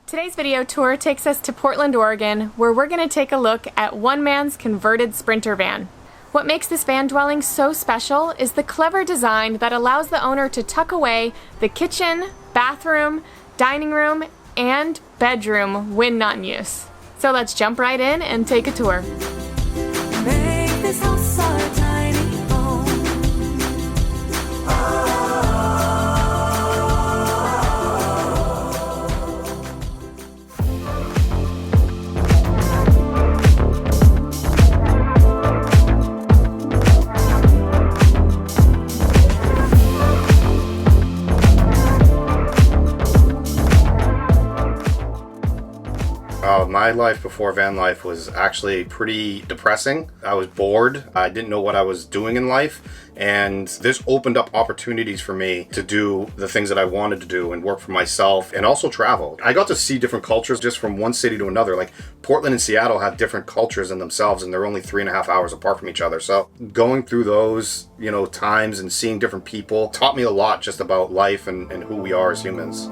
Today's video tour takes us to Portland, Oregon, where we're going to take a look at one man's converted Sprinter van. What makes this van dwelling so special is the clever design that allows the owner to tuck away the kitchen, bathroom, dining room, and bedroom when not in use. So let's jump right in and take a tour. Make this house our tiny home. My life before van life was actually pretty depressing. I was bored. I didn't know what I was doing in life. And this opened up opportunities for me to do the things that I wanted to do and work for myself and also travel. I got to see different cultures just from one city to another. Like Portland and Seattle have different cultures in themselves and they're only 3.5 hours apart from each other. So going through those, times and seeing different people taught me a lot just about life and who we are as humans.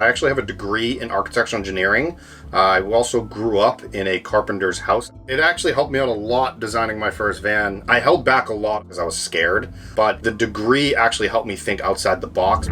I actually have a degree in architectural engineering. I also grew up in a carpenter's house. It actually helped me out a lot designing my first van. I held back a lot because I was scared, but the degree actually helped me think outside the box.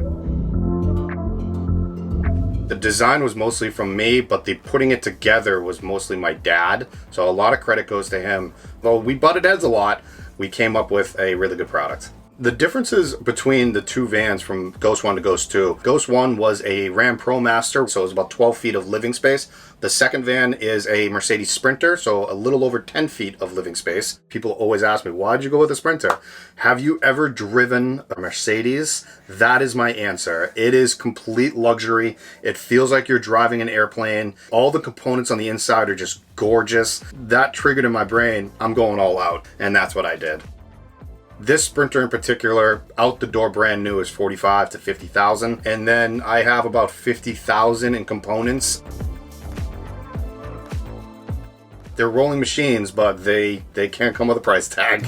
The design was mostly from me, but the putting it together was mostly my dad. So a lot of credit goes to him. Though we butted heads a lot, we came up with a really good product. The differences between the two vans from Ghost 1 to Ghost 2. Ghost 1 was a Ram ProMaster, so it was about 12 feet of living space. The second van is a Mercedes Sprinter, so a little over 10 feet of living space. People always ask me, why'd you go with a Sprinter? Have you ever driven a Mercedes? That is my answer. It is complete luxury. It feels like you're driving an airplane. All the components on the inside are just gorgeous. That triggered in my brain, I'm going all out, and that's what I did. This Sprinter in particular, out the door brand new, is $45,000 to $50,000. And then I have about $50,000 in components. They're rolling machines, but they can't come with a price tag.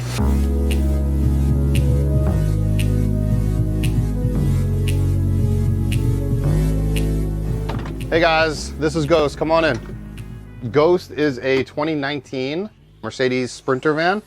Hey guys, this is Ghost, come on in. Ghost is a 2019 Mercedes Sprinter van.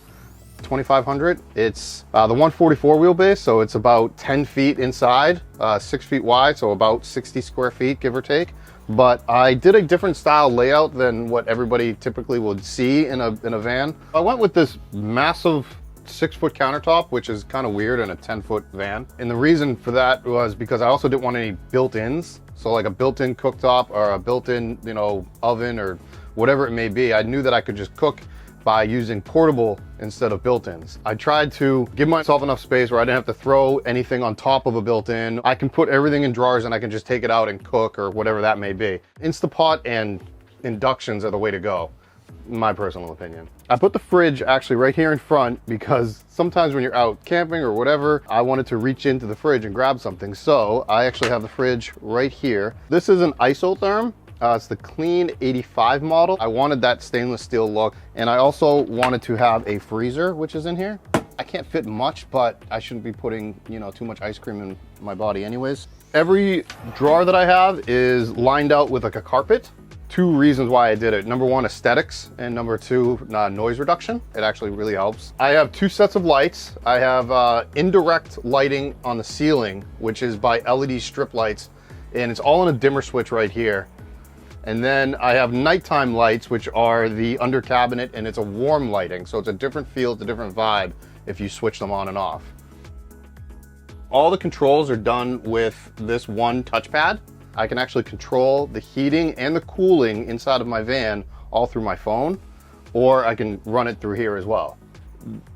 2500. It's the 144 wheelbase, so it's about 10 feet inside, 6 feet wide, so about 60 square feet, give or take. But I did a different style layout than what everybody typically would see in a van. I went with this massive 6-foot countertop, which is kind of weird in a 10-foot van. And the reason for that was because I also didn't want any built-ins. So like a built-in cooktop or a built-in, oven or whatever it may be. I knew that I could just cook by using portable instead of built-ins. I tried to give myself enough space where I didn't have to throw anything on top of a built-in. I can put everything in drawers and I can just take it out and cook or whatever that may be. Instapot and inductions are the way to go, in my personal opinion. I put the fridge actually right here in front because sometimes when you're out camping or whatever, I wanted to reach into the fridge and grab something. So I actually have the fridge right here. This is an isotherm. It's the Clean 85 model. I wanted that stainless steel look, and I also wanted to have a freezer, which is in here. I can't fit much, but I shouldn't be putting, too much ice cream in my body anyways. Every drawer that I have is lined out with like a carpet. 2 reasons why I did it. Number 1, aesthetics, and number 2, noise reduction. It actually really helps. I have 2 sets of lights. I have indirect lighting on the ceiling, which is by LED strip lights, and it's all in a dimmer switch right here. And then I have nighttime lights, which are the under cabinet, and it's a warm lighting. So it's a different feel, it's a different vibe if you switch them on and off. All the controls are done with this one touchpad. I can actually control the heating and the cooling inside of my van all through my phone, or I can run it through here as well.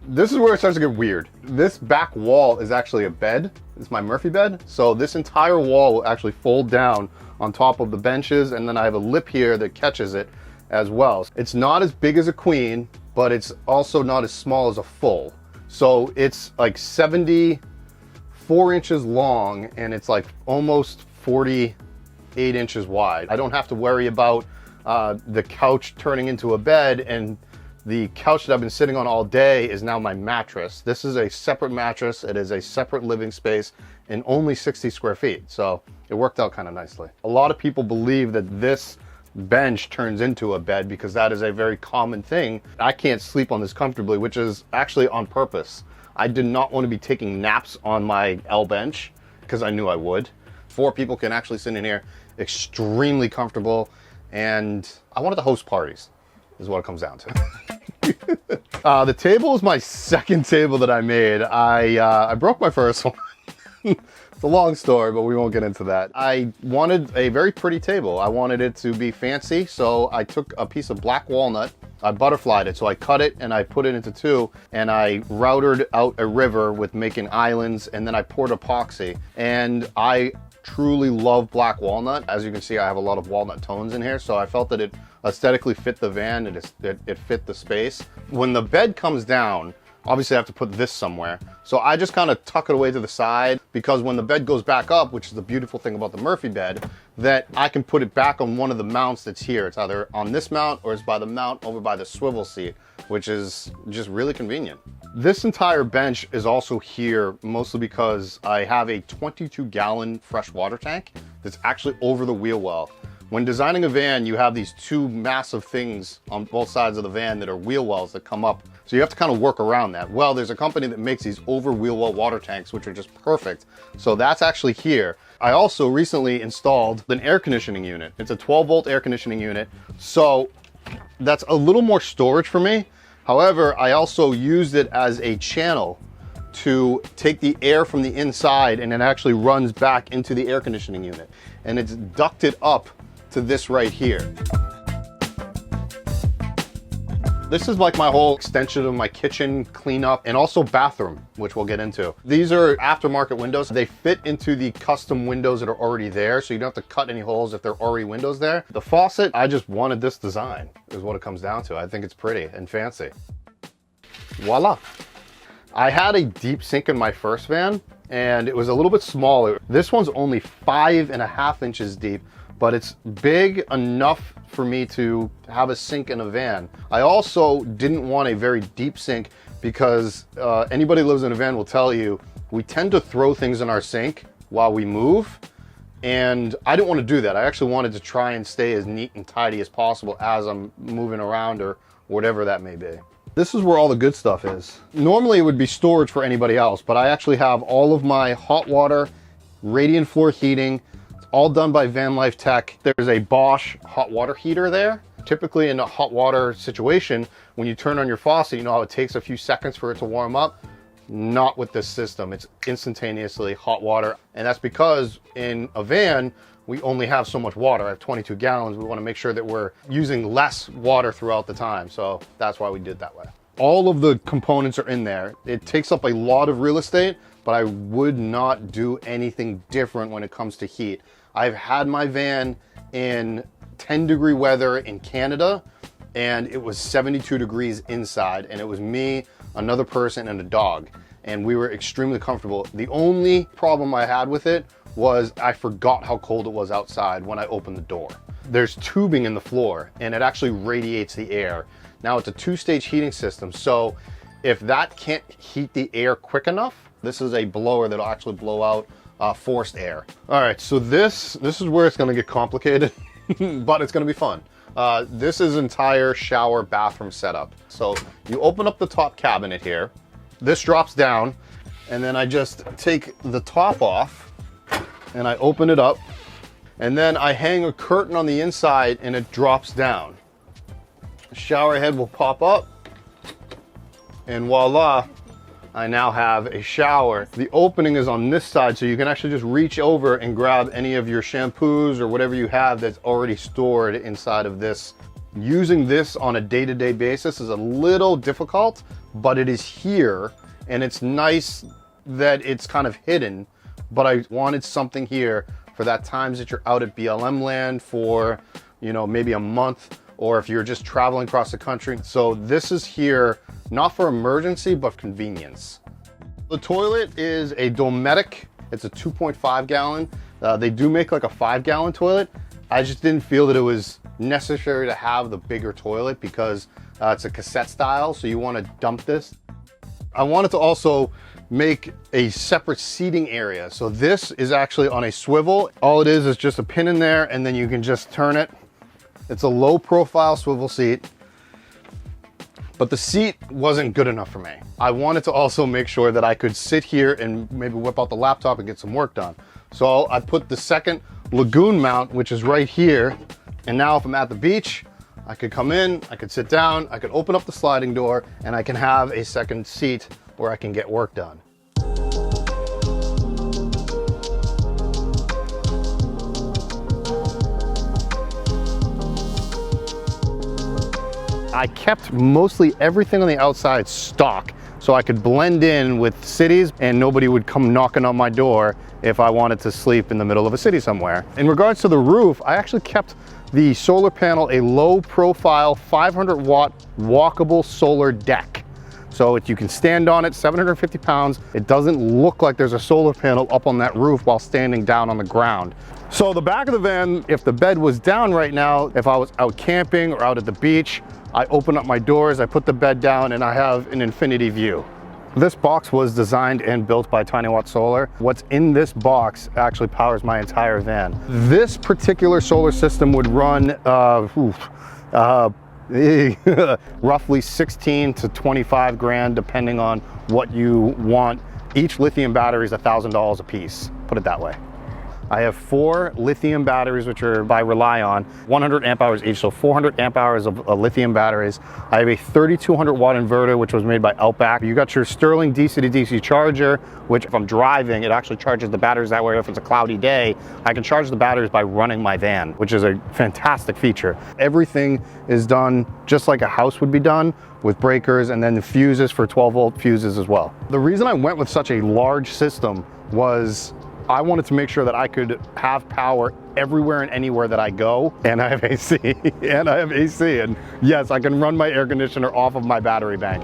This is where it starts to get weird. This back wall is actually a bed. It's my Murphy bed. So this entire wall will actually fold down on top of the benches, and then I have a lip here that catches it as well. It's not as big as a queen, but it's also not as small as a full. So it's like 74 inches long, and it's like almost 48 inches wide. I don't have to worry about the couch turning into a bed, and the couch that I've been sitting on all day is now my mattress. This is a separate mattress. It is a separate living space, in only 60 square feet. So it worked out kind of nicely. A lot of people believe that this bench turns into a bed because that is a very common thing. I can't sleep on this comfortably, which is actually on purpose. I did not want to be taking naps on my L bench because I knew I would. 4 people can actually sit in here, extremely comfortable, and I wanted to host parties, is what it comes down to. The table is my second table that I made. I broke my first one. It's a long story, but we won't get into that. I wanted a very pretty table. I wanted it to be fancy, so I took a piece of black walnut, I butterflied it, so I cut it and I put it into 2, and I routed out a river with making islands, and then I poured epoxy. And I truly love black walnut. As you can see, I have a lot of walnut tones in here, so I felt that it aesthetically fit the van, it fit the space. When the bed comes down, obviously I have to put this somewhere. So I just kind of tuck it away to the side, because when the bed goes back up, which is the beautiful thing about the Murphy bed, that I can put it back on one of the mounts that's here. It's either on this mount or it's by the mount over by the swivel seat, which is just really convenient. This entire bench is also here mostly because I have a 22-gallon fresh water tank that's actually over the wheel well. When designing a van, you have these 2 massive things on both sides of the van that are wheel wells that come up. So you have to kind of work around that. Well, there's a company that makes these over wheel well water tanks, which are just perfect. So that's actually here. I also recently installed an air conditioning unit. It's a 12-volt air conditioning unit. So that's a little more storage for me. However, I also used it as a channel to take the air from the inside, and it actually runs back into the air conditioning unit. And it's ducted up to this right here. This is like my whole extension of my kitchen cleanup and also bathroom, which we'll get into. These are aftermarket windows. They fit into the custom windows that are already there, so you don't have to cut any holes if there are already windows there. The faucet, I just wanted this design, is what it comes down to. I think it's pretty and fancy. Voila. I had a deep sink in my first van, and it was a little bit smaller. This one's only 5.5 inches deep, but it's big enough for me to have a sink in a van. I also didn't want a very deep sink because anybody who lives in a van will tell you, we tend to throw things in our sink while we move, and I didn't want to do that. I actually wanted to try and stay as neat and tidy as possible as I'm moving around or whatever that may be. This is where all the good stuff is. Normally it would be storage for anybody else, but I actually have all of my hot water, radiant floor heating, all done by Van Life Tech. There's a Bosch hot water heater there. Typically in a hot water situation, when you turn on your faucet, you know how it takes a few seconds for it to warm up? Not with this system. It's instantaneously hot water. And that's because in a van, we only have so much water. I have 22 gallons. We want to make sure that we're using less water throughout the time. So that's why we did that way. All of the components are in there. It takes up a lot of real estate, but I would not do anything different when it comes to heat. I've had my van in 10-degree weather in Canada, and it was 72 degrees inside, and it was me, another person, and a dog, and we were extremely comfortable. The only problem I had with it was I forgot how cold it was outside when I opened the door. There's tubing in the floor, and it actually radiates the air. Now it's a 2-stage heating system, so if that can't heat the air quick enough, this is a blower that'll actually blow out forced air. All right, so this is where it's gonna get complicated, but it's gonna be fun. This is entire shower bathroom setup. So you open up the top cabinet here, this drops down, and then I just take the top off and I open it up, and then I hang a curtain on the inside and it drops down. The shower head will pop up, and voila, I now have a shower. The opening is on this side, so you can actually just reach over and grab any of your shampoos or whatever you have that's already stored inside of this. Using this on a day-to-day basis is a little difficult, but it is here, and it's nice that it's kind of hidden, but I wanted something here for that times that you're out at BLM land for, you know, maybe a month, or if you're just traveling across the country. So this is here, not for emergency, but convenience. The toilet is a Dometic. It's a 2.5 gallon. They do make like a 5-gallon toilet. I just didn't feel that it was necessary to have the bigger toilet because it's a cassette style, so you want to dump this. I wanted to also make a separate seating area. So this is actually on a swivel. All it is just a pin in there, and then you can just turn it. It's a low profile swivel seat, but the seat wasn't good enough for me. I wanted to also make sure that I could sit here and maybe whip out the laptop and get some work done. So I put the second lagoon mount, which is right here. And now if I'm at the beach, I could come in, I could sit down, I could open up the sliding door, and I can have a second seat where I can get work done. I kept mostly everything on the outside stock so I could blend in with cities and nobody would come knocking on my door if I wanted to sleep in the middle of a city somewhere. In regards to the roof, I actually kept the solar panel a low profile 500 watt walkable solar deck. So you can stand on it, 750 pounds. It doesn't look like there's a solar panel up on that roof while standing down on the ground. So the back of the van, if the bed was down right now, if I was out camping or out at the beach, I open up my doors, I put the bed down, and I have an infinity view. This box was designed and built by Tiny Watt Solar. What's in this box actually powers my entire van. This particular solar system would run roughly 16 to 25 grand, depending on what you want. Each lithium battery is $1,000 a piece, put it that way. I have 4 lithium batteries, which are by Rely-On, 100 amp hours each, so 400 amp hours of lithium batteries. I have a 3200 watt inverter, which was made by Outback. You got your Sterling DC to DC charger, which if I'm driving, it actually charges the batteries that way. If it's a cloudy day, I can charge the batteries by running my van, which is a fantastic feature. Everything is done just like a house would be done, with breakers and then the fuses for 12 volt fuses as well. The reason I went with such a large system was I wanted to make sure that I could have power everywhere and anywhere that I go, and I have AC, and yes, I can run my air conditioner off of my battery bank.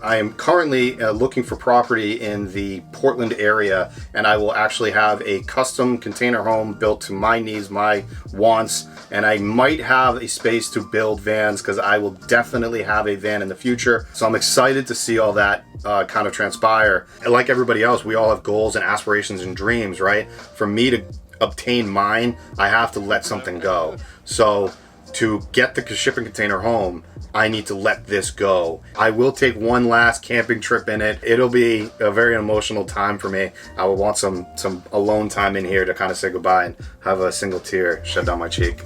I am currently looking for property in the Portland area, and I will actually have a custom container home built to my needs, my wants, and I might have a space to build vans because I will definitely have a van in the future. So I'm excited to see all that kind of transpire. And like everybody else, we all have goals and aspirations and dreams, right? For me to obtain mine, I have to let something go. So to get the shipping container home, I need to let this go. I will take one last camping trip in it. It'll be a very emotional time for me. I will want some alone time in here to kind of say goodbye and have a single tear shed down my cheek.